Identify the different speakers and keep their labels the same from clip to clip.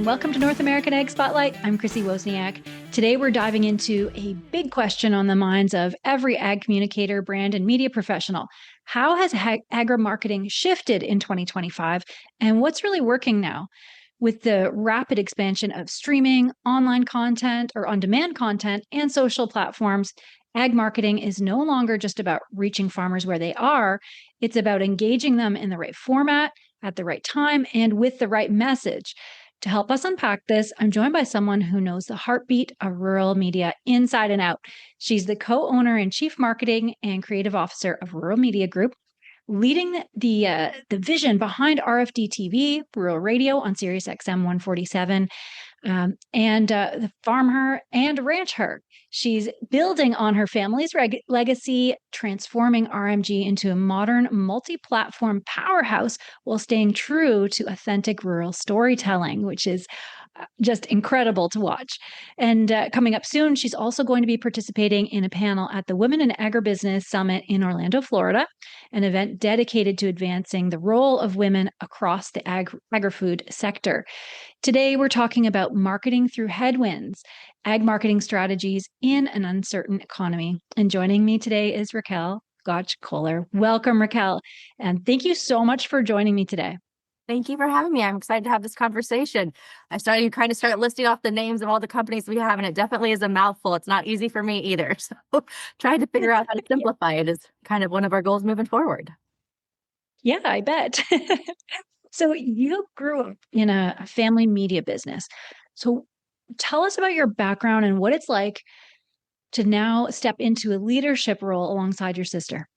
Speaker 1: and welcome to North American Ag Spotlight. I'm Chrissy Wozniak. Today we're diving into a big question on the minds of every ag communicator, brand, and media professional. How has agri-marketing shifted in 2025, and what's really working now? With the rapid expansion of streaming, online content, or on-demand content, and social platforms, ag marketing is no longer just about reaching farmers where they are. It's about engaging them in the right format, at the right time, and with the right message. To help us unpack this, I'm joined by someone who knows the heartbeat of rural media inside and out. She's the co-owner and chief marketing and creative officer of Rural Media Group, leading the vision behind RFD-TV, rural radio on SiriusXM 147, and the FarmHER and RanchHER. She's building on her family's legacy, transforming RMG into a modern multi-platform powerhouse while staying true to authentic rural storytelling, which is just incredible to watch. And coming up soon, she's also going to be participating in a panel at the Women in Agribusiness Summit in Orlando, Florida, an event dedicated to advancing the role of women across the agri-food sector. Today, we're talking about marketing through headwinds, ag marketing strategies in an uncertain economy. And joining me today is Raquel Gottsch Koehler. Welcome, Raquel. And thank you so much for joining me today.
Speaker 2: Thank you for having me. I'm excited to have this conversation. You kind of start listing off the names of all the companies we have, and it definitely is a mouthful. It's not easy for me either. So trying to figure out how to simplify it is kind of one of our goals moving forward.
Speaker 1: Yeah, I bet. So you grew up in a family media business. So tell us about your background and what it's like to now step into a leadership role alongside your sister.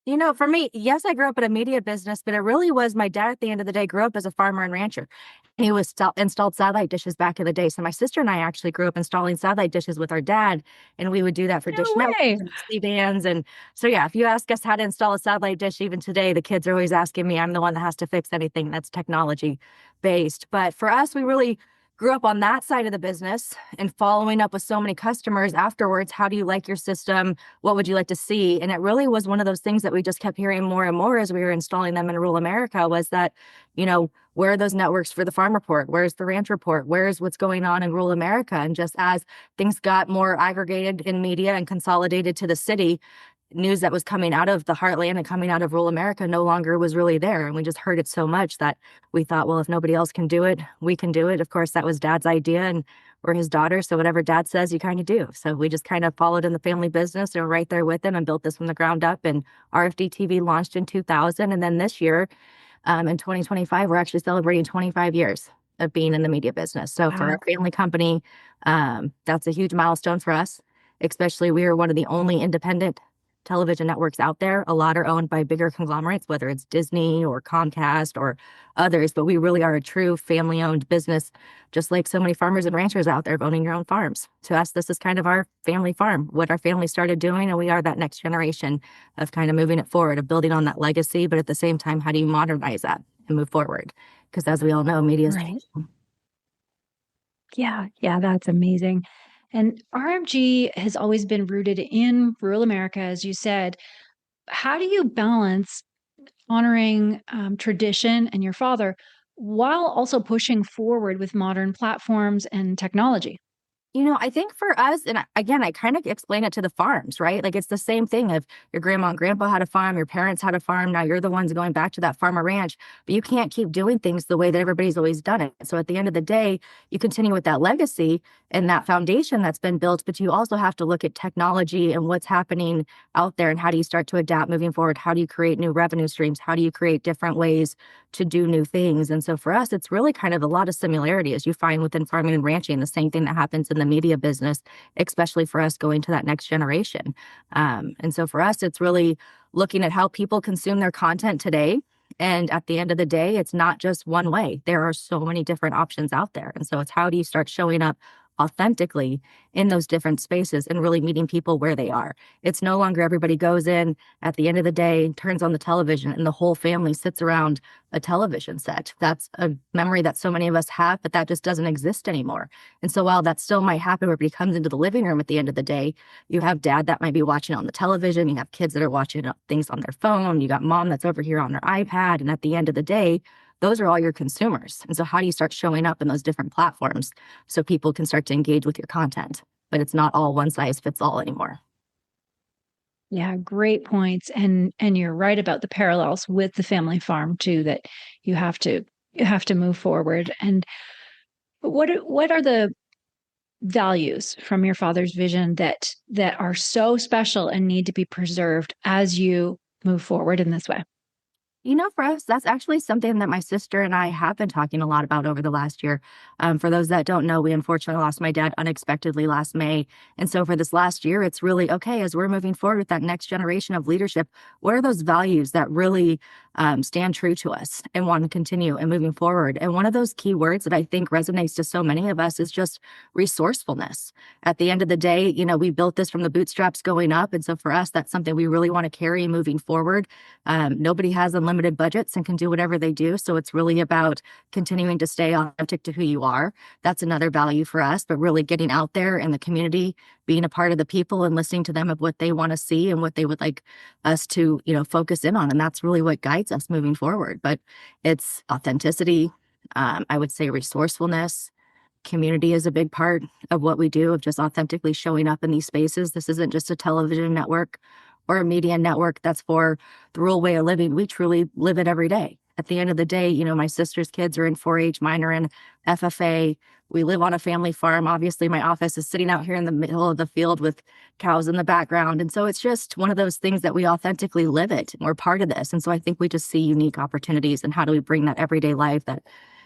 Speaker 2: You know, for me, yes, I grew up in a media business, but it really was my dad at the end of the day grew up as a farmer and rancher. He was installed satellite dishes back in the day. So my sister and I actually grew up installing satellite dishes with our dad, and we would do that for dish networks and C-bands. And so, yeah, if you ask us how to install a satellite dish, even today, the kids are always asking me. I'm the one that has to fix anything that's technology based. But for us, we really grew up on that side of the business and following up with so many customers afterwards. How do you like your system? What would you like to see? And it really was one of those things that we just kept hearing more and more as we were installing them in rural America was that, you know, where are those networks for the farm report? Where's the ranch report? Where's what's going on in rural America? And just as things got more aggregated in media and consolidated to the city, news that was coming out of the heartland and coming out of rural America no longer was really there. And we just heard it so much that we thought, well, if nobody else can do it, we can do it. Of course, that was Dad's idea and we're his daughter. So whatever Dad says, you kind of do. So we just kind of followed in the family business and were right there with him and built this from the ground up. And RFD-TV launched in 2000. And then this year, in 2025, we're actually celebrating 25 years of being in the media business. So for our family company, that's a huge milestone for us, especially we are one of the only independent television networks out there. A lot are owned by bigger conglomerates, whether it's Disney or Comcast or others, but we really are a true family-owned business, just like so many farmers and ranchers out there owning your own farms. To us, this is kind of our family farm, what our family started doing, and we are that next generation of kind of moving it forward, of building on that legacy, but at the same time, how do you modernize that and move forward? Because as we all know, media is changing.
Speaker 1: Yeah, that's amazing. And RMG has always been rooted in rural America, as you said. How do you balance honoring tradition and your father while also pushing forward with modern platforms and technology?
Speaker 2: You know, I think for us, and again, I kind of explain it to the farms, right? Like it's the same thing of your grandma and grandpa had a farm, your parents had a farm. Now you're the ones going back to that farm or ranch, but you can't keep doing things the way that everybody's always done it. So at the end of the day, you continue with that legacy and that foundation that's been built, but you also have to look at technology and what's happening out there and how do you start to adapt moving forward? How do you create new revenue streams? How do you create different ways to do new things? And so for us, it's really kind of a lot of similarity as you find within farming and ranching, the same thing that happens in the media business, especially for us going to that next generation. And so for us, it's really looking at how people consume their content today. And at the end of the day, it's not just one way. There are so many different options out there. And so it's how do you start showing up authentically in those different spaces and really meeting people where they are. It's no longer everybody goes in at the end of the day, turns on the television, and the whole family sits around a television set. That's a memory that so many of us have, but that just doesn't exist anymore. And so while that still might happen, everybody comes into the living room at the end of the day, you have dad that might be watching on the television, you have kids that are watching things on their phone, you got mom that's over here on their iPad, and at the end of the day, those are all your consumers. And so how do you start showing up in those different platforms so people can start to engage with your content? But it's not all one size fits all anymore.
Speaker 1: Yeah, great points. And you're right about the parallels with the family farm too, that you have to move forward. And what are the values from your father's vision that are so special and need to be preserved as you move forward in this way?
Speaker 2: For us, that's actually something that my sister and I have been talking a lot about over the last year. For those that don't know, we unfortunately lost my dad unexpectedly last May. And so for this last year, it's really, okay, as we're moving forward with that next generation of leadership, what are those values that really stand true to us and want to continue and moving forward? And one of those key words that I think resonates to so many of us is just resourcefulness. At the end of the day, we built this from the bootstraps going up. And so for us, that's something we really want to carry moving forward. Nobody has unlimited budgets and can do whatever they do. So it's really about continuing to stay authentic to who you are. That's another value for us, but really getting out there in the community, being a part of the people and listening to them of what they want to see and what they would like us to, focus in on. And that's really what guides us moving forward. But it's authenticity. I would say resourcefulness. Community is a big part of what we do, of just authentically showing up in these spaces. This isn't just a television network or a media network that's for the rural way of living. We truly live it every day. At the end of the day, my sister's kids are in 4-H, mine are in FFA. We live on a family farm. Obviously, my office is sitting out here in the middle of the field with cows in the background. And so it's just one of those things that we authentically live it. And we're part of this. And so I think we just see unique opportunities, and how do we bring that everyday life that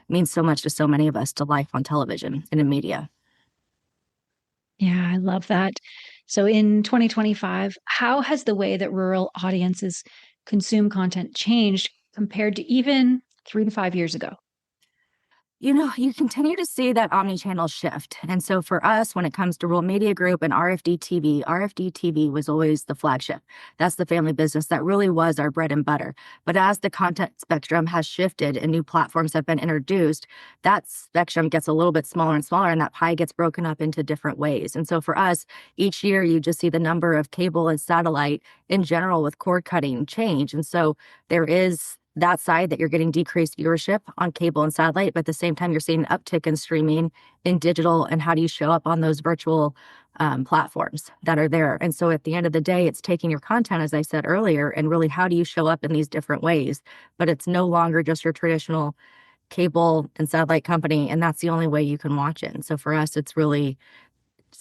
Speaker 2: means so much to so many of us to life on television and in media.
Speaker 1: Yeah, I love that. So in 2025, how has the way that rural audiences consume content changed compared to even 3 to 5 years ago?
Speaker 2: You continue to see that omni-channel shift. And so for us, when it comes to Rural Media Group and RFD-TV, RFD-TV was always the flagship. That's the family business. That really was our bread and butter. But as the content spectrum has shifted and new platforms have been introduced, that spectrum gets a little bit smaller and smaller, and that pie gets broken up into different ways. And so for us, each year, you just see the number of cable and satellite in general with cord cutting change. And so there is that side that you're getting decreased viewership on cable and satellite, but at the same time, you're seeing an uptick in streaming, in digital, and how do you show up on those virtual platforms that are there. And so at the end of the day, it's taking your content, as I said earlier, and really how do you show up in these different ways? But it's no longer just your traditional cable and satellite company, and that's the only way you can watch it. And so for us,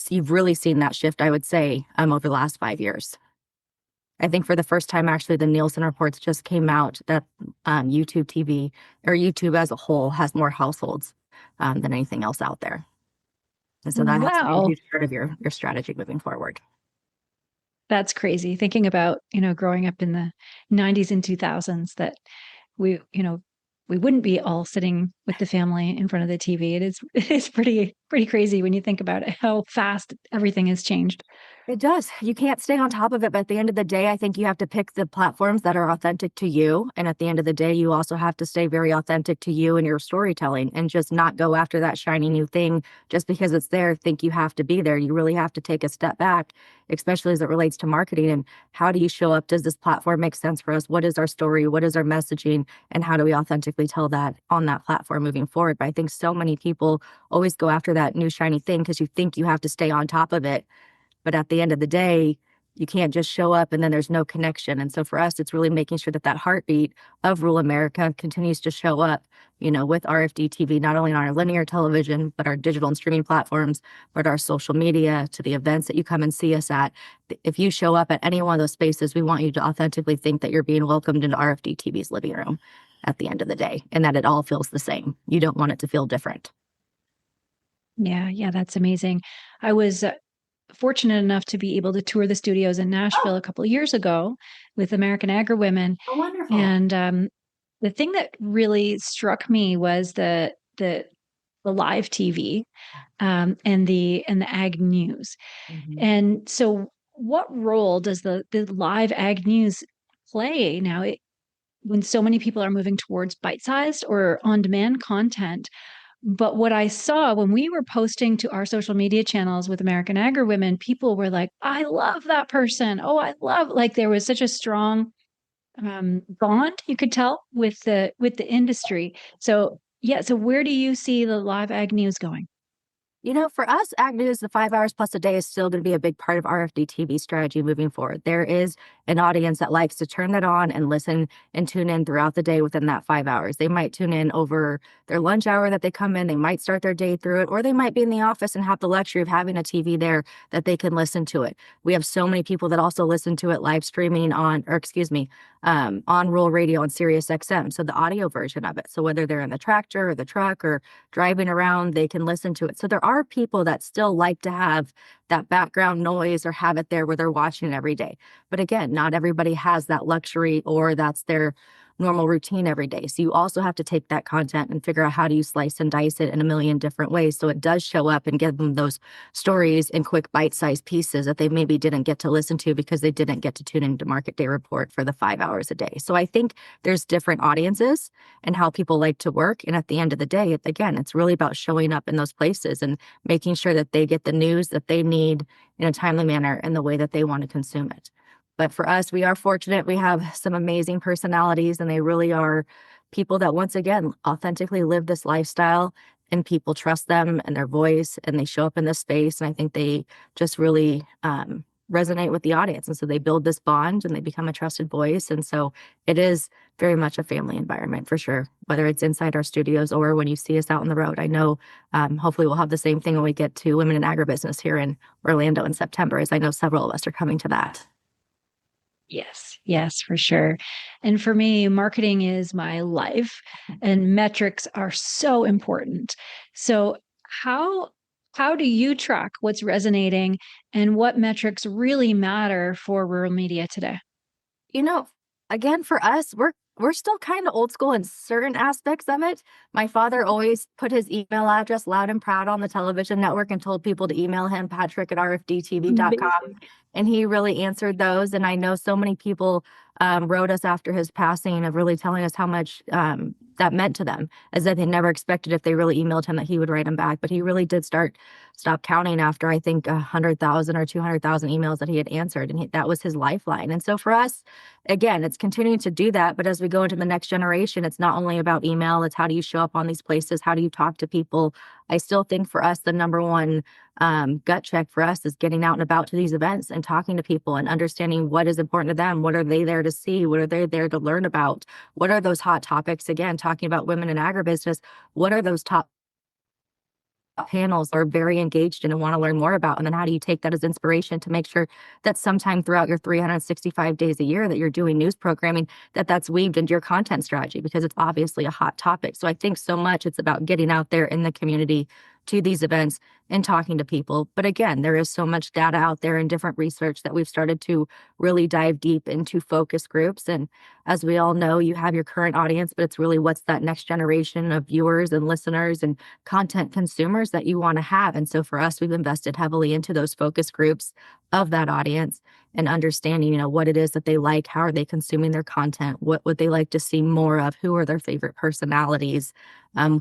Speaker 2: you've really seen that shift, I would say, over the last 5 years. I think for the first time, actually, the Nielsen reports just came out that YouTube TV, or YouTube as a whole, has more households than anything else out there. And so that has to be a
Speaker 1: Wow,
Speaker 2: huge part of your strategy moving forward.
Speaker 1: that's crazy. Thinking about, growing up in the 90s and 2000s, that we wouldn't be all sitting with the family in front of the TV. It is pretty crazy when you think about it, how fast everything has changed.
Speaker 2: It does. You can't stay on top of it. But at the end of the day, I think you have to pick the platforms that are authentic to you. And at the end of the day, you also have to stay very authentic to you and your storytelling, and just not go after that shiny new thing just because it's there. Think you have to be there. You really have to take a step back, especially as it relates to marketing. And how do you show up? Does this platform make sense for us? What is our story? What is our messaging? And how do we authentically tell that on that platform moving forward? But I think so many people always go after that new shiny thing because you think you have to stay on top of it. But at the end of the day, you can't just show up and then there's no connection. And so for us, it's really making sure that that heartbeat of rural America continues to show up, with RFD-TV, not only on our linear television, but our digital and streaming platforms, but our social media, to the events that you come and see us at. If you show up at any one of those spaces, we want you to authentically think that you're being welcomed into RFD-TV's living room at the end of the day, and that it all feels the same. You don't want it to feel different.
Speaker 1: Yeah, that's amazing. I was fortunate enough to be able to tour the studios in Nashville a couple of years ago with American Agri-Women.
Speaker 2: Oh, wonderful.
Speaker 1: And the thing that really struck me was the live TV and the ag news.
Speaker 2: Mhm.
Speaker 1: And so, what role does the live ag news play now? When so many people are moving towards bite-sized or on-demand content. But what I saw when we were posting to our social media channels with American Agri-Women, people were like, I love that person. Oh, I love, like, there was such a strong bond, you could tell, with the industry. So yeah, so where do you see the live ag news going?
Speaker 2: For us, Ag News, the 5 hours plus a day is still going to be a big part of RFD-TV strategy moving forward. There is an audience that likes to turn that on and listen and tune in throughout the day within that 5 hours. They might tune in over their lunch hour that they come in. They might start their day through it, or they might be in the office and have the luxury of having a TV there that they can listen to it. We have so many people that also listen to it live streaming on rural radio on SiriusXM, so the audio version of it. So whether they're in the tractor or the truck or driving around, they can listen to it. So there are people that still like to have that background noise or have it there where they're watching it every day. But again, not everybody has that luxury or that's their normal routine every day. So you also have to take that content and figure out how do you slice and dice it in a million different ways so it does show up and give them those stories in quick bite-sized pieces that they maybe didn't get to listen to because they didn't get to tune into Market Day Report for the 5 hours a day. So I think there's different audiences and how people like to work. And at the end of the day, it's really about showing up in those places and making sure that they get the news that they need in a timely manner and the way that they want to consume it. But for us, we are fortunate. We have some amazing personalities, and they really are people that, once again, authentically live this lifestyle, and people trust them and their voice, and they show up in this space. And I think they just really resonate with the audience. And so they build this bond and they become a trusted voice. And so it is very much a family environment for sure, whether it's inside our studios or when you see us out on the road. I know hopefully we'll have the same thing when we get to Women in Agribusiness here in Orlando in September, as I know several of us are coming to that.
Speaker 1: Yes, for sure. And for me, marketing is my life, and metrics are so important. So how do you track what's resonating and what metrics really matter for rural media today?
Speaker 2: You know, Again, for us, we're still kind of old school in certain aspects of it. My father always put his email address loud and proud on the television network and told people to email him, Patrick at RFD-TV.com. And he really answered those. And I know so many people wrote us after his passing of really telling us how much that meant to them, as that they never expected if they really emailed him that he would write them back. But he really did stop counting after, I think, 100,000 or 200,000 emails that he had answered. And that was his lifeline. And so for us, again, it's continuing to do that. But as we go into the next generation, it's not only about email, it's how do you show up on these places? How do you talk to people? I still think for us, the number one gut check for us is getting out and about to these events and talking to people and understanding what is important to them. What are they there to see? What are they there to learn about? What are those hot topics? Again, talking about women in agribusiness, what are those top panels are very engaged in and want to learn more about? And then how do you take that as inspiration to make sure that sometime throughout your 365 days a year that you're doing news programming, that's weaved into your content strategy, because it's obviously a hot topic. So I think so much it's about getting out there in the community to these events and talking to people. But again, there is so much data out there and different research that we've started to really dive deep into focus groups. And as we all know, you have your current audience, but it's really what's that next generation of viewers and listeners and content consumers that you want to have. And so for us, we've invested heavily into those focus groups of that audience and understanding, what it is that they like, how are they consuming their content, what would they like to see more of, who are their favorite personalities,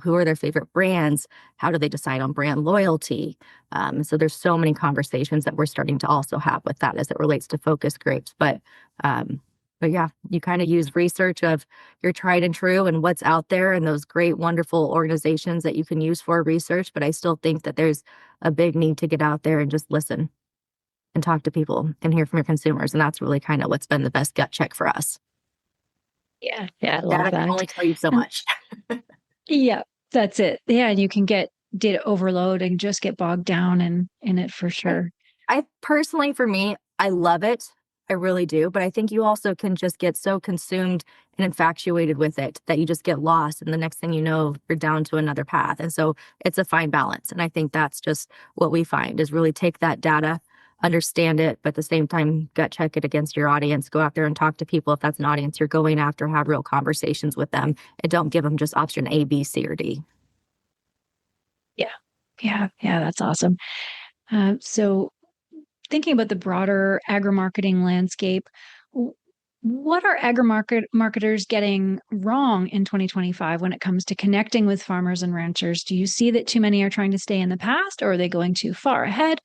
Speaker 2: who are their favorite brands, how do they decide on brand loyalty. So there's so many conversations that we're starting to also have with that as it relates to focus groups. But yeah, you kind of use research of your tried and true and what's out there and those great, wonderful organizations that you can use for research. But I still think that there's a big need to get out there and just listen and talk to people and hear from your consumers. And that's really kind of what's been the best gut check for us.
Speaker 1: Yeah, I love that.
Speaker 2: I can only tell you so much.
Speaker 1: Yeah, that's it. Yeah, and you can get data overload and just get bogged down in it for sure.
Speaker 2: I personally, for me, I love it. I really do. But I think you also can just get so consumed and infatuated with it that you just get lost. And the next thing you know, you're down to another path. And so it's a fine balance. And I think that's just what we find is really take that data, understand it, but at the same time, gut check it against your audience. Go out there and talk to people. If that's an audience you're going after, have real conversations with them and don't give them just option A, B, C, or D.
Speaker 1: Yeah, that's awesome. So thinking about the broader agri-marketing landscape, what are agri-marketers getting wrong in 2025 when it comes to connecting with farmers and ranchers? Do you see that too many are trying to stay in the past, or are they going too far ahead?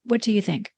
Speaker 1: What do you think?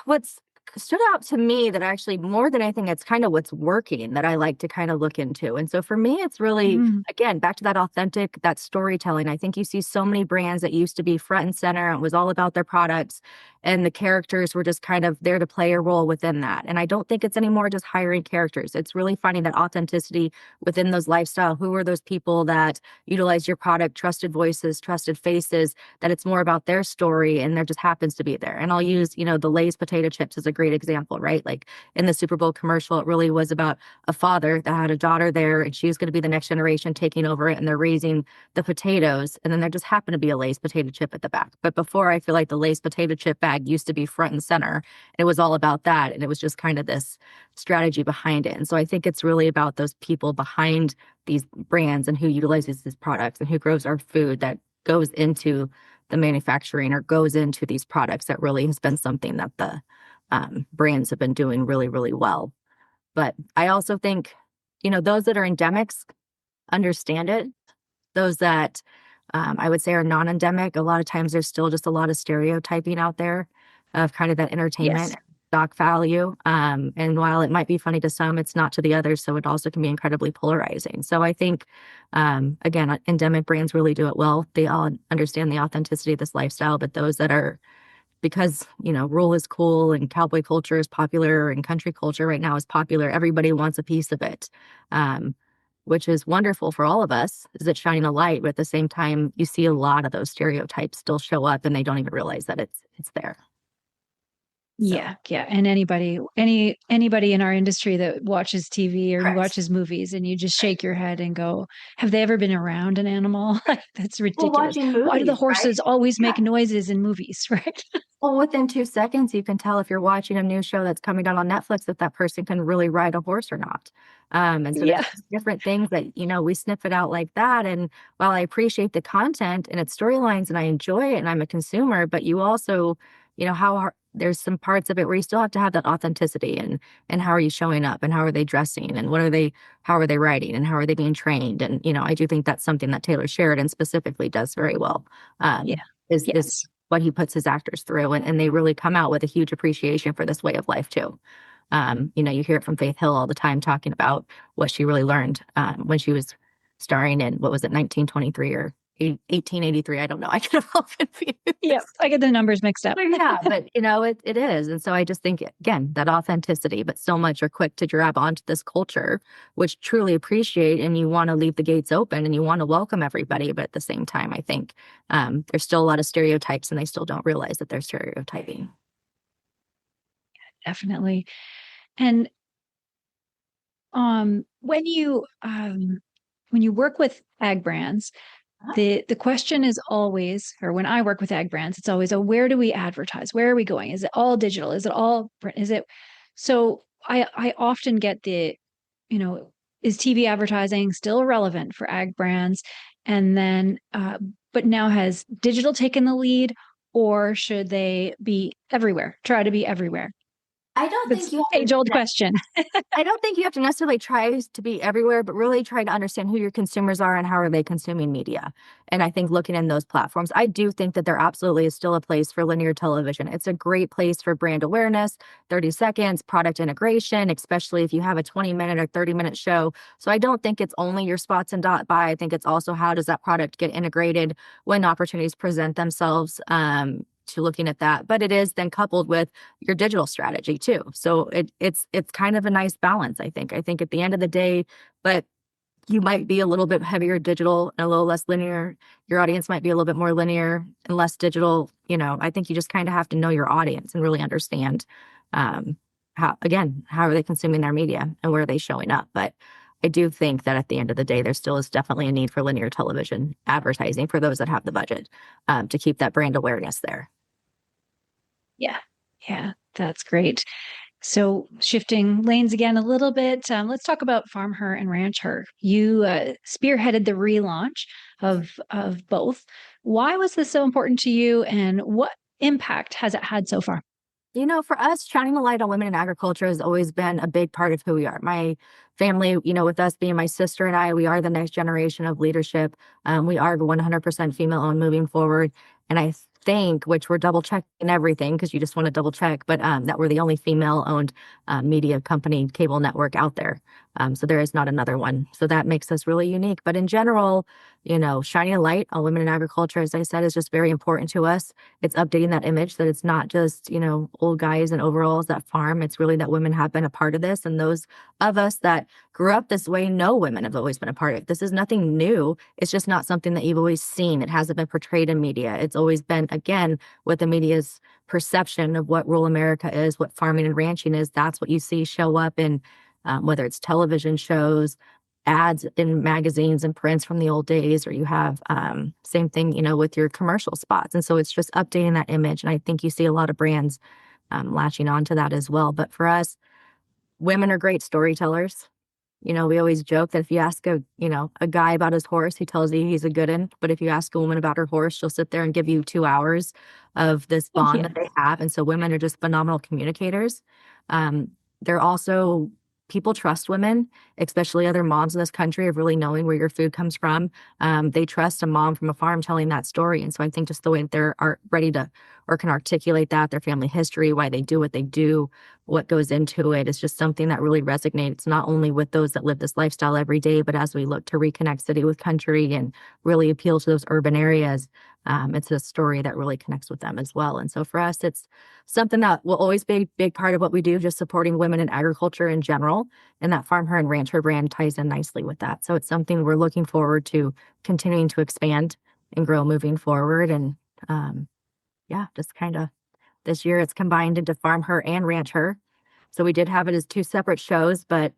Speaker 2: What's stood out to me that actually more than anything, it's kind of what's working that I like to kind of look into. And so for me, it's really, again, back to that authentic, that storytelling. I think you see so many brands that used to be front and center and was all about their products, and the characters were just kind of there to play a role within that. And I don't think it's anymore just hiring characters. It's really finding that authenticity within those lifestyle. Who are those people that utilize your product, trusted voices, trusted faces, that it's more about their story and there just happens to be there. And I'll use, the Lay's potato chips as a great example, right? Like in the Super Bowl commercial, it really was about a father that had a daughter there and she was going to be the next generation taking over it, and they're raising the potatoes. And then there just happened to be a Lay's potato chip at the back. But before, I feel like the Lay's potato chip bag used to be front and center. It was all about that. And it was just kind of this strategy behind it. And so I think it's really about those people behind these brands and who utilizes these products and who grows our food that goes into the manufacturing or goes into these products. That really has been something that the brands have been doing really, really well. But I also think, those that are endemics understand it. Those that I would say are non-endemic, a lot of times there's still just a lot of stereotyping out there of kind of that entertainment stock value. And while it might be funny to some, it's not to the others. So it also can be incredibly polarizing. So I think, again, endemic brands really do it well. They all understand the authenticity of this lifestyle, but those that are, because, rural is cool and cowboy culture is popular and country culture right now is popular, everybody wants a piece of it. Which is wonderful for all of us, is it shining a light, but at the same time, you see a lot of those stereotypes still show up and they don't even realize that it's there.
Speaker 1: Yeah. And anybody in our industry that watches TV or
Speaker 2: Correct.
Speaker 1: watches movies, and you just shake your head and go, have they ever been around an animal? Like, that's ridiculous.
Speaker 2: Well, watching movies,
Speaker 1: why do the horses
Speaker 2: right?
Speaker 1: always make noises in movies, right?
Speaker 2: Well, within 2 seconds, you can tell if you're watching a new show that's coming down on Netflix if that person can really ride a horse or not. And so there's different things that, we sniff it out like that. And while I appreciate the content and its storylines and I enjoy it and I'm a consumer, but you also, there's some parts of it where you still have to have that authenticity and how are you showing up and how are they dressing and how are they writing and how are they being trained? And, I do think that's something that Taylor Sheridan specifically does very well. Is what he puts his actors through, and they really come out with a huge appreciation for this way of life too. You hear it from Faith Hill all the time talking about what she really learned when she was starring in, what was it, 1923 or 1883? I don't know. I get it all confused.
Speaker 1: Yeah, I get the numbers mixed up.
Speaker 2: But it is. And so I just think, again, that authenticity, but so much are quick to grab onto this culture, which truly appreciate, and you want to leave the gates open and you want to welcome everybody. But at the same time, I think there's still a lot of stereotypes and they still don't realize that they're stereotyping.
Speaker 1: Definitely. And when you work with ag brands, the question is always, or when I work with ag brands, it's always, where do we advertise? Where are we going? Is it all digital? Is it all print? So I often get is TV advertising still relevant for ag brands? And then, but now has digital taken the lead, or should they be everywhere? Try to be everywhere?
Speaker 2: I don't think you have
Speaker 1: age-old question.
Speaker 2: I don't think you have to necessarily try to be everywhere, but really try to understand who your consumers are and how are they consuming media. And I think looking in those platforms, I do think that there absolutely is still a place for linear television. It's a great place for brand awareness, 30 seconds, product integration, especially if you have a 20-minute or 30-minute show. So I don't think it's only your spots and dot by. I think it's also how does that product get integrated when opportunities present themselves, to looking at that. But it is then coupled with your digital strategy too. So it's kind of a nice balance, I think. I think at the end of the day, but you might be a little bit heavier digital and a little less linear. Your audience might be a little bit more linear and less digital. I think you just kind of have to know your audience and really understand how are they consuming their media and where are they showing up. But I do think that at the end of the day, there still is definitely a need for linear television advertising for those that have the budget to keep that brand awareness there.
Speaker 1: Yeah, that's great. So shifting lanes again a little bit, let's talk about FarmHER and RanchHER. You spearheaded the relaunch of both. Why was this so important to you, and what impact has it had so far?
Speaker 2: For us, shining a light on women in agriculture has always been a big part of who we are. My family, with us being my sister and I, we are the next generation of leadership. We are 100% female-owned moving forward. And I think, which we're double checking everything because you just want to double check, but that we're the only female-owned media company cable network out there. So there is not another one. So that makes us really unique. But in general, shining a light on women in agriculture, as I said, is just very important to us. It's updating that image that it's not just, old guys in overalls that farm. It's really that women have been a part of this. And those of us that grew up this way know women have always been a part of it. This is nothing new. It's just not something that you've always seen. It hasn't been portrayed in media. It's always been, again, with the media's perception of what rural America is, what farming and ranching is. That's what you see show up in whether it's television shows, ads in magazines and prints from the old days, or you have same thing, with your commercial spots. And so it's just updating that image. And I think you see a lot of brands latching on to that as well. But for us, women are great storytellers. We always joke that if you ask a guy about his horse, he tells you he's a good one. But if you ask a woman about her horse, she'll sit there and give you 2 hours of this bond that they have. And so women are just phenomenal communicators. They're also, people trust women, especially other moms in this country, of really knowing where your food comes from. They trust a mom from a farm telling that story. And so I think just the way that they're ready to or can articulate that, their family history, why they do what they do, what goes into it, is just something that really resonates not only with those that live this lifestyle every day, but as we look to reconnect city with country and really appeal to those urban areas, it's a story that really connects with them as well. And so for us, it's something that will always be a big part of what we do, just supporting women in agriculture in general. And that FarmHER and RanchHER brand ties in nicely with that. So it's something we're looking forward to continuing to expand and grow moving forward. And just kind of this year it's combined into FarmHER and RanchHER. So we did have it as 2 separate shows, but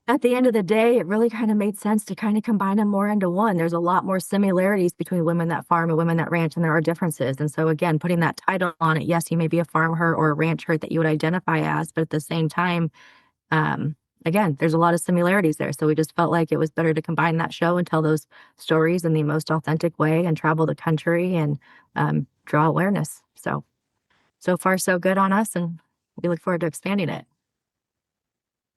Speaker 2: at the end of the day, it really kind of made sense to kind of combine them more into one. There's a lot more similarities between women that farm and women that ranch, and there are differences. And so again, putting that title on it, yes, you may be a FarmHER or a RanchHER that you would identify as, but at the same time, again, there's a lot of similarities there. So we just felt like it was better to combine that show and tell those stories in the most authentic way and travel the country and draw awareness. So far, so good on us, and we look forward to expanding it.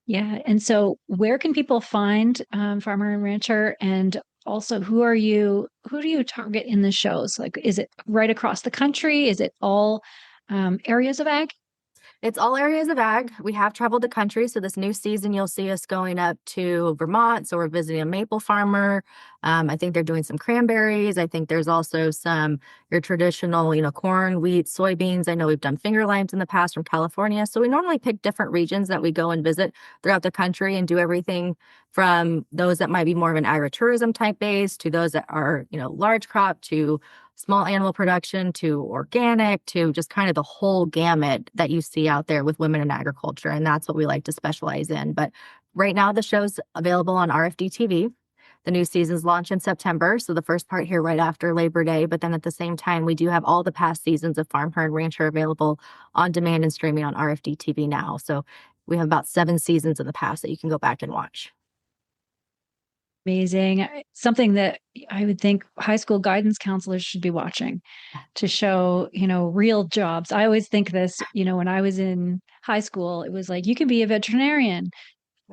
Speaker 1: Yeah. And so where can people find FarmHER and RanchHER? And also, who do you target in the shows? Like, is it right across the country? Is it all areas of ag?
Speaker 2: It's all areas of ag. We have traveled the country. So this new season, you'll see us going up to Vermont. So we're visiting a maple farmer. I think they're doing some cranberries. I think there's also your traditional, corn, wheat, soybeans. I know we've done finger limes in the past from California. So we normally pick different regions that we go and visit throughout the country and do everything from those that might be more of an agritourism type base to those that are, large crop to small animal production to organic to just kind of the whole gamut that you see out there with women in agriculture. And that's what we like to specialize in. But right now the show's available on RFD-TV. The new seasons launch in September. So the first part here right after Labor Day. But then at the same time, we do have all the past seasons of FarmHER and RanchHER available on demand and streaming on RFD-TV now. So we have about 7 seasons in the past that you can go back and watch.
Speaker 1: Amazing. Something that I would think high school guidance counselors should be watching to show, real jobs. I always think this, when I was in high school, it was like, you can be a veterinarian.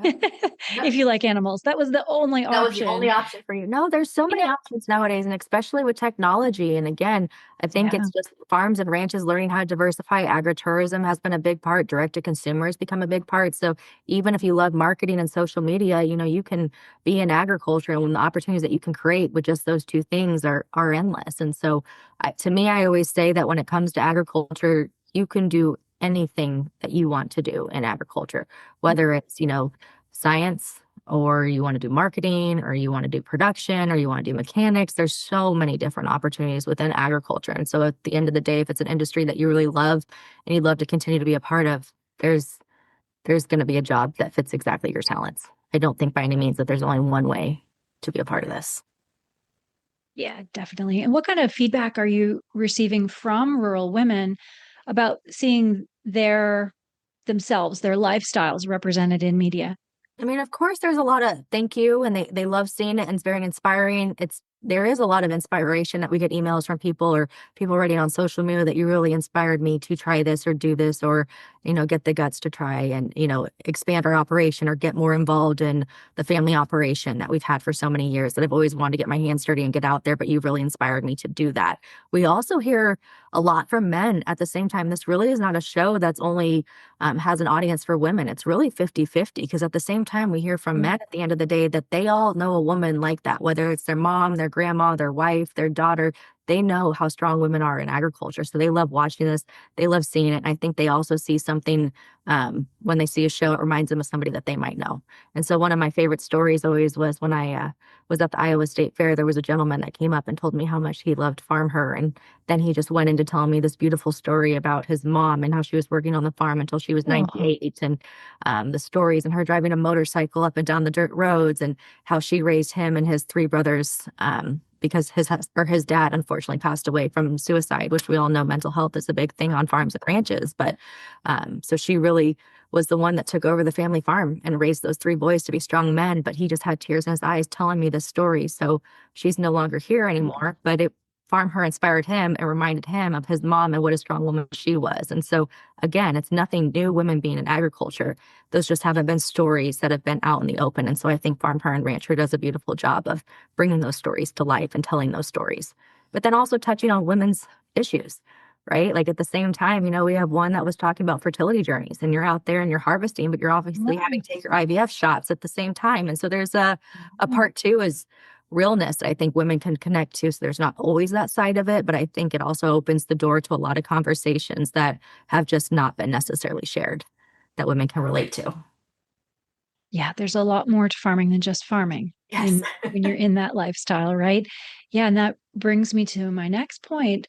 Speaker 1: If you like animals. That was the only option.
Speaker 2: That was the only option for you. No, there's so many options nowadays, and especially with technology. And again, I think it's just farms and ranches learning how to diversify. Agritourism has been a big part. Direct to consumer has become a big part. So even if you love marketing and social media, you can be in agriculture, and the opportunities that you can create with just those 2 things are endless. And so to me, I always say that when it comes to agriculture, you can do anything that you want to do in agriculture, whether it's, science, or you want to do marketing, or you want to do production, or you want to do mechanics. There's so many different opportunities within agriculture. And so at the end of the day, if it's an industry that you really love and you'd love to continue to be a part of, there's going to be a job that fits exactly your talents. I don't think by any means that there's only one way to be a part of this.
Speaker 1: Yeah, definitely. And what kind of feedback are you receiving from rural women about seeing their lifestyles represented in media?
Speaker 2: I mean, of course, there's a lot of thank you, and they love seeing it, and it's very inspiring. It's there is a lot of inspiration that we get emails from people or people writing on social media that you really inspired me to try this or do this or, get the guts to try and, expand our operation or get more involved in the family operation that we've had for so many years that I've always wanted to get my hands dirty and get out there, but you've really inspired me to do that. We also hear a lot from men at the same time. This really is not a show that's only has an audience for women. It's really 50-50 because at the same time, we hear from men at the end of the day that they all know a woman like that, whether it's their mom, their grandma, their wife, their daughter. They know how strong women are in agriculture. So they love watching this. They love seeing it. And I think they also see something when they see a show, it reminds them of somebody that they might know. And so one of my favorite stories always was when I was at the Iowa State Fair, there was a gentleman that came up and told me how much he loved FarmHER. And then he just went into telling me this beautiful story about his mom and how she was working on the farm until she was 98 and the stories and her driving a motorcycle up and down the dirt roads and how she raised him and his three brothers because his dad unfortunately passed away from suicide, which we all know mental health is a big thing on farms and ranches. But so she really was the one that took over the family farm and raised those three boys to be strong men. But he just had tears in his eyes telling me this story. So she's no longer here anymore, but FarmHER inspired him and reminded him of his mom and what a strong woman she was. And so, again, it's nothing new, women being in agriculture. Those just haven't been stories that have been out in the open. And so I think FarmHER and RanchHER does a beautiful job of bringing those stories to life and telling those stories. But then also touching on women's issues, right? Like at the same time, we have one that was talking about fertility journeys and you're out there and you're harvesting, but you're obviously having to take your IVF shots at the same time. And so there's a part two is realness I think women can connect to. So there's not always that side of it, but I think it also opens the door to a lot of conversations that have just not been necessarily shared that women can relate to.
Speaker 1: Yeah, there's a lot more to farming than just farming.
Speaker 2: Yes.
Speaker 1: when you're in that lifestyle, right? Yeah, and that brings me to my next point.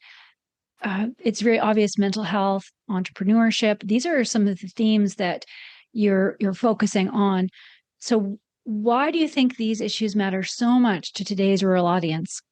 Speaker 1: It's very obvious: mental health, entrepreneurship. These are some of the themes that you're focusing on. So why do you think these issues matter so much to today's rural audience?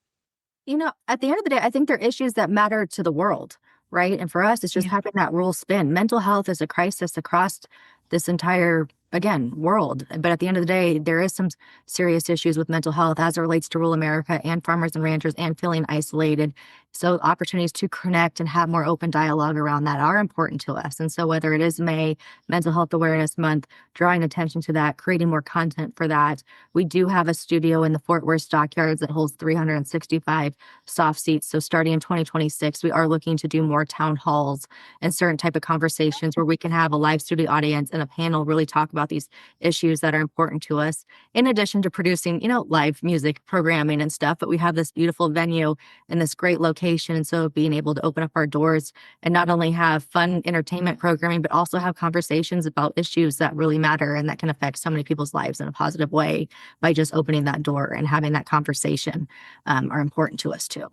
Speaker 2: At the end of the day, I think they're issues that matter to the world, right? And for us, it's just having that rural spin. Mental health is a crisis across this entire, again, world. But at the end of the day, there is some serious issues with mental health as it relates to rural America and farmers and ranchers and feeling isolated. So opportunities to connect and have more open dialogue around that are important to us. And so whether it is May, Mental Health Awareness Month, drawing attention to that, creating more content for that, we do have a studio in the Fort Worth Stockyards that holds 365 soft seats. So starting in 2026, we are looking to do more town halls and certain type of conversations where we can have a live studio audience and a panel really talk about these issues that are important to us, in addition to producing, live music programming and stuff. But we have this beautiful venue and this great location. And so being able to open up our doors and not only have fun entertainment programming, but also have conversations about issues that really matter and that can affect so many people's lives in a positive way by just opening that door and having that conversation are important to us too.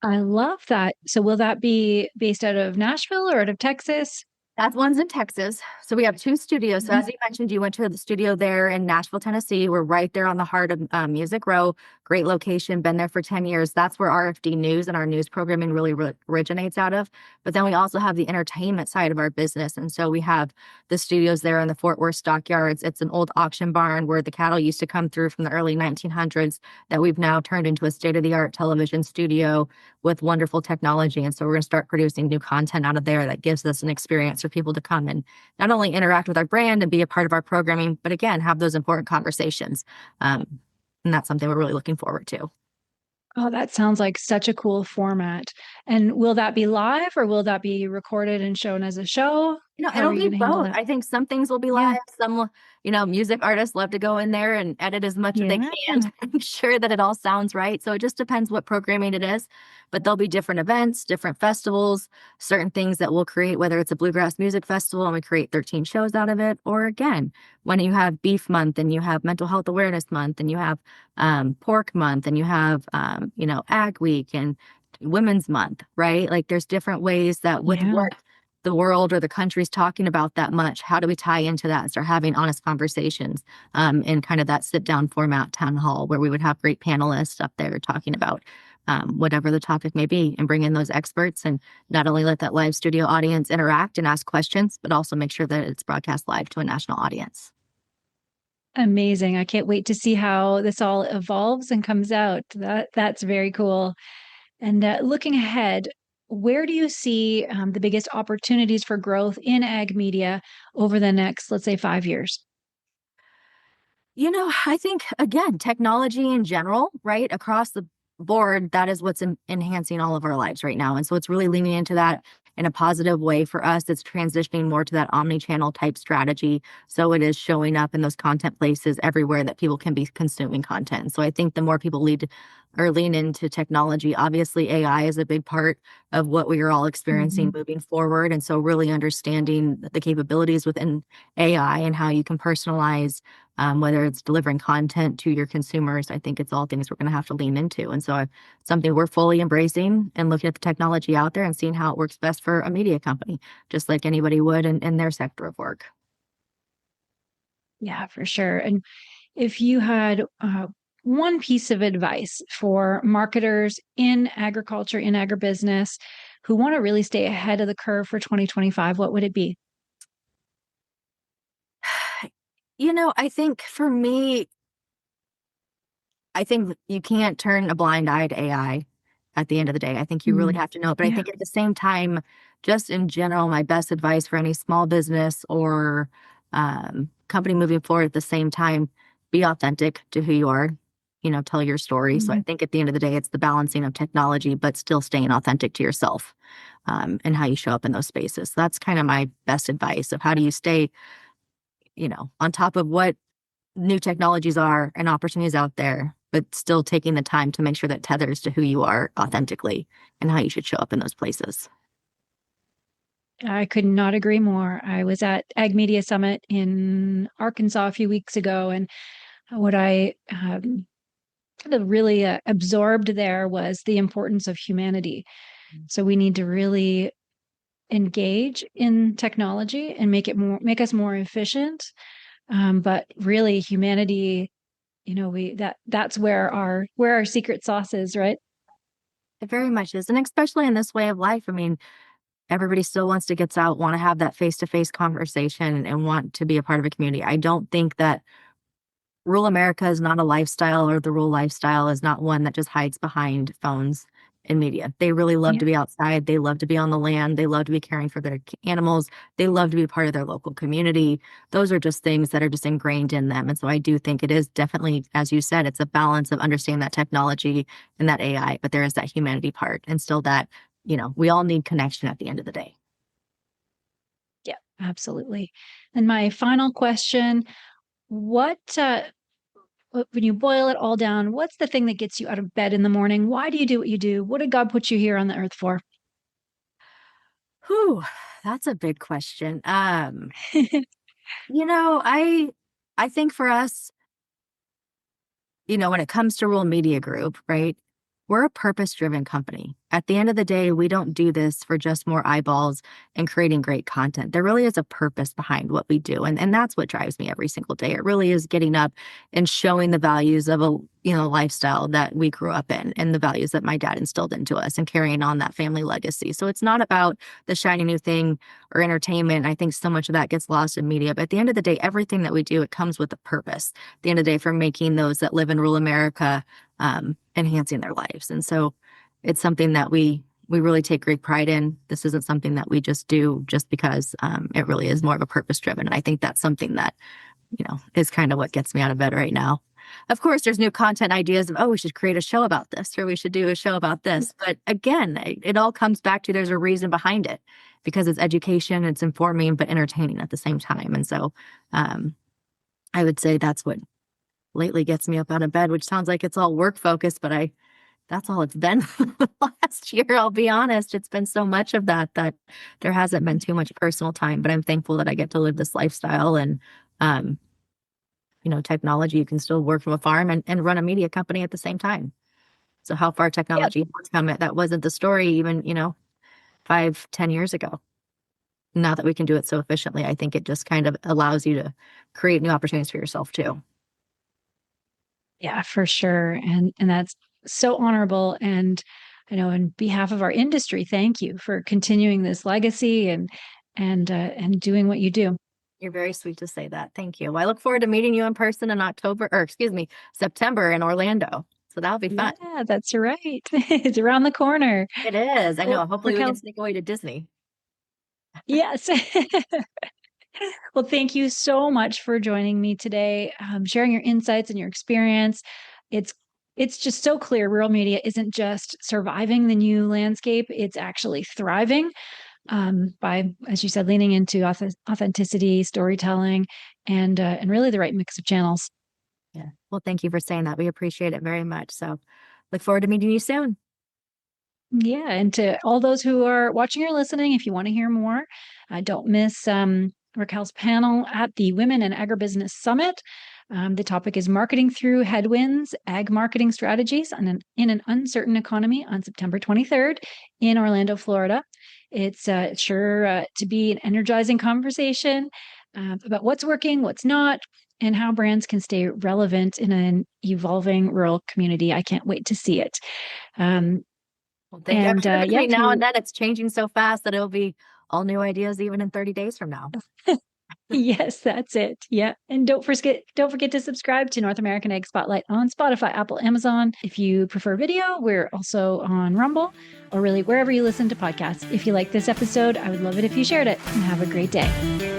Speaker 1: I love that. So will that be based out of Nashville or out of Texas?
Speaker 2: That one's in Texas. So we have two studios. So as you mentioned, you went to the studio there in Nashville, Tennessee. We're right there on the heart of Music Row. Great location, been there for 10 years. That's where RFD News and our news programming really originates out of. But then we also have the entertainment side of our business. And so we have the studios there in the Fort Worth Stockyards. It's an old auction barn where the cattle used to come through from the early 1900s that we've now turned into a state-of-the-art television studio with wonderful technology. And so we're going to start producing new content out of there that gives us an experience for people to come and not only interact with our brand and be a part of our programming, but again, have those important conversations. And that's something we're really looking forward to.
Speaker 1: Oh, that sounds like such a cool format. And will that be live or will that be recorded and shown as a show?
Speaker 2: It'll be both. I think some things will be live. Some will, music artists love to go in there and edit as much as they can to make sure that it all sounds right. So it just depends what programming it is. But there'll be different events, different festivals, certain things that we'll create, whether it's a bluegrass music festival and we create 13 shows out of it. Or again, when you have Beef Month and you have Mental Health Awareness Month and you have Pork Month and you have, Ag Week and Women's Month, right? Like there's different ways that with what the world or the country's talking about that much, how do we tie into that and start having honest conversations in kind of that sit down format town hall where we would have great panelists up there talking about whatever the topic may be and bring in those experts and not only let that live studio audience interact and ask questions, but also make sure that it's broadcast live to a national audience.
Speaker 1: Amazing. I can't wait to see how this all evolves and comes out. That's very cool. And looking ahead, where do you see the biggest opportunities for growth in ag media over the next, let's say, 5 years?
Speaker 2: I think, again, technology in general, right, across the board, that is what's enhancing all of our lives right now. And so it's really leaning into that in a positive way for us. It's transitioning more to that omni-channel type strategy. So it is showing up in those content places everywhere that people can be consuming content. So I think the more people lean into technology, obviously AI is a big part of what we are all experiencing moving forward. And so really understanding the capabilities within AI and how you can personalize, whether it's delivering content to your consumers. I think it's all things we're going to have to lean into. And so something we're fully embracing and looking at the technology out there and seeing how it works best for a media company, just like anybody would in their sector of work.
Speaker 1: Yeah, for sure. And if you had one piece of advice for marketers in agriculture, in agribusiness, who want to really stay ahead of the curve for 2025, what would it be?
Speaker 2: I think for me, I think you can't turn a blind eye to AI at the end of the day. I think you really
Speaker 1: Mm,
Speaker 2: have to know. But I
Speaker 1: yeah.
Speaker 2: think at the same time, just in general, my best advice for any small business or company moving forward at the same time, be authentic to who you are, tell your story. So I
Speaker 1: Mhm.
Speaker 2: think at the end of the day, it's the balancing of technology, but still staying authentic to yourself, and how you show up in those spaces. So that's kind of my best advice of how do you stay, on top of what new technologies are and opportunities out there, but still taking the time to make sure that tethers to who you are authentically and how you should show up in those places.
Speaker 1: I could not agree more. I was at Ag Media Summit in Arkansas a few weeks ago, and what I kind of really absorbed there was the importance of humanity. So we need to really engage in technology and make us more efficient. But really, humanity, that's where our secret sauce is, right?
Speaker 2: It very much is. And especially in this way of life, I mean, everybody still wants to get out, want to have that face-to-face conversation and want to be a part of a community. I don't think that rural America is not a lifestyle, or the rural lifestyle is not one that just hides behind phones and media. They really love
Speaker 1: Yeah.
Speaker 2: to be outside. They love to be on the land. They love to be caring for their animals. They love to be part of their local community. Those are just things that are just ingrained in them. And so I do think it is definitely, as you said, it's a balance of understanding that technology and that AI, but there is that humanity part and still that, we all need connection at the end of the day.
Speaker 1: Yeah, absolutely. And my final question, what when you boil it all down, what's the thing that gets you out of bed in the morning? Why do you do what you do? What did God put you here on the earth for?
Speaker 2: Whew, that's a big question. I think for us, when it comes to Rural Media Group, right? We're a purpose-driven company. At the end of the day, we don't do this for just more eyeballs and creating great content. There really is a purpose behind what we do. And that's what drives me every single day. It really is getting up and showing the values of a, lifestyle that we grew up in and the values that my dad instilled into us and carrying on that family legacy. So it's not about the shiny new thing or entertainment. I think so much of that gets lost in media. But at the end of the day, everything that we do, it comes with a purpose. At the end of the day, for making those that live in rural America, enhancing their lives. And so it's something that we really take great pride in. This isn't something that we just do just because, it really is more of a purpose driven. And I think that's something that, is kind of what gets me out of bed right now. Of course, there's new content ideas of, oh, we should create a show about this, or we should do a show about this. But again, it all comes back to there's a reason behind it, because it's education, it's informing, but entertaining at the same time. And so, I would say that's what lately gets me up out of bed, which sounds like it's all work focused, but that's all it's been the last year. I'll be honest. It's been so much of that there hasn't been too much personal time, but I'm thankful that I get to live this lifestyle and, um, technology. You can still work from a farm and run a media company at the same time. So how far
Speaker 1: Yeah.
Speaker 2: technology has come, that wasn't the story even, 5, 10 years ago. Now that we can do it so efficiently, I think it just kind of allows you to create new opportunities for yourself too.
Speaker 1: Yeah, for sure. And that's so honorable. And I know on behalf of our industry, thank you for continuing this legacy and doing what you do.
Speaker 2: You're very sweet to say that. Thank you. Well, I look forward to meeting you in person in September in Orlando. So that'll be fun.
Speaker 1: Yeah, that's right. It's around the corner.
Speaker 2: It is. I know.
Speaker 1: Well,
Speaker 2: Hopefully we
Speaker 1: Raquel,
Speaker 2: can sneak away to Disney.
Speaker 1: yes. Well, thank you so much for joining me today, sharing your insights and your experience. It's it's just so clear rural media isn't just surviving the new landscape; it's actually thriving by, as you said, leaning into authenticity, storytelling, and really the right mix of channels.
Speaker 2: Yeah. Well, thank you for saying that. We appreciate it very much. So look forward to meeting you soon.
Speaker 1: Yeah, and to all those who are watching or listening, if you want to hear more, don't miss Raquel's panel at the Women in Agribusiness Summit. The topic is Marketing Through Headwinds, Ag Marketing Strategies in an Uncertain Economy on September 23rd in Orlando, Florida. It's sure to be an energizing conversation about what's working, what's not, and how brands can stay relevant in an evolving rural community. I can't wait to see it.
Speaker 2: Well, thank you. I'm
Speaker 1: And
Speaker 2: sure
Speaker 1: yeah,
Speaker 2: between now and then it's changing so fast that it'll be all new ideas even in 30 days from now.
Speaker 1: yes, that's it. Yeah. And don't forget to subscribe to North American Egg Spotlight on Spotify, Apple, Amazon. If you prefer video, we're also on Rumble or really wherever you listen to podcasts. If you like this episode, I would love it if you shared it, and have a great day.